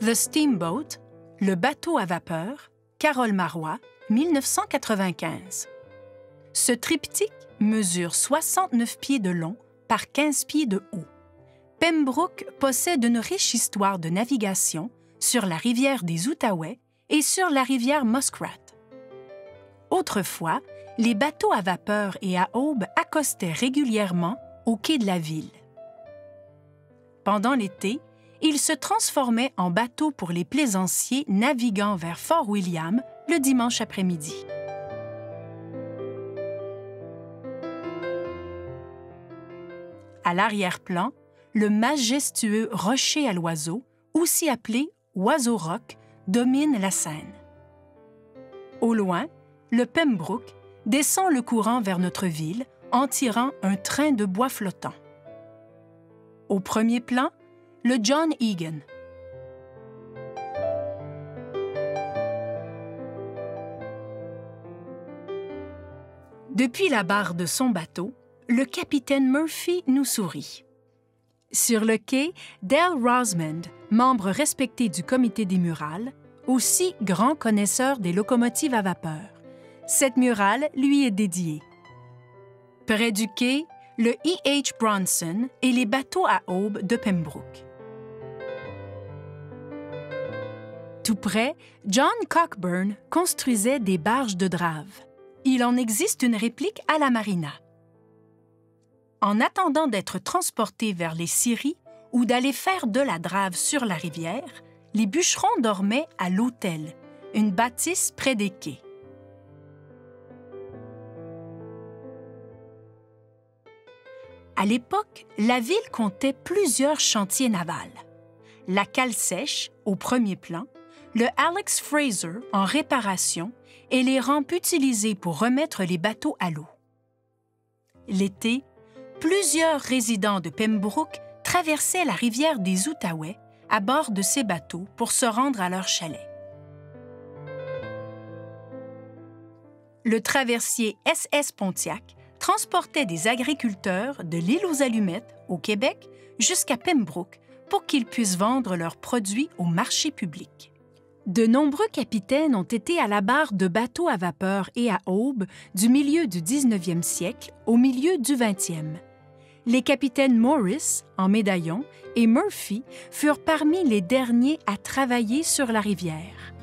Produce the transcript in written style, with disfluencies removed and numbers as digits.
The Steamboat, Le bateau à vapeur, Carole Marois, 1995. Ce triptyque mesure 69 pieds de long par 15 pieds de haut. Pembroke possède une riche histoire de navigation sur la rivière des Outaouais et sur la rivière Muskrat. Autrefois, les bateaux à vapeur et à aube accostaient régulièrement au quai de la ville. Pendant l'été, ils se transformaient en bateaux pour les plaisanciers naviguant vers Fort William le dimanche après-midi. À l'arrière-plan, le majestueux rocher à l'oiseau, aussi appelé Oiseau-Roc, domine la Seine. Au loin, le Pembroke descend le courant vers notre ville en tirant un train de bois flottant. Au premier plan, le John Egan. Depuis la barre de son bateau, le capitaine Murphy nous sourit. Sur le quai, Dale Rosamond, membre respecté du comité des murales, aussi grand connaisseur des locomotives à vapeur. Cette murale lui est dédiée. Près du quai, le E.H. Bronson et les bateaux à aube de Pembroke. Tout près, John Cockburn construisait des barges de drave. Il en existe une réplique à la marina. En attendant d'être transportés vers les scieries ou d'aller faire de la drave sur la rivière, les bûcherons dormaient à l'Hôtel, une bâtisse près des quais. À l'époque, la ville comptait plusieurs chantiers navals. La cale sèche, au premier plan, le Alex Fraser, en réparation, et les rampes utilisées pour remettre les bateaux à l'eau. L'été, plusieurs résidents de Pembroke traversaient la rivière des Outaouais à bord de ces bateaux pour se rendre à leur chalet. Le traversier SS Pontiac transportait des agriculteurs de l'île aux Allumettes, au Québec, jusqu'à Pembroke pour qu'ils puissent vendre leurs produits au marché public. De nombreux capitaines ont été à la barre de bateaux à vapeur et à aube du milieu du 19e siècle au milieu du 20e. Les capitaines Morris, en médaillon, et Murphy furent parmi les derniers à travailler sur la rivière.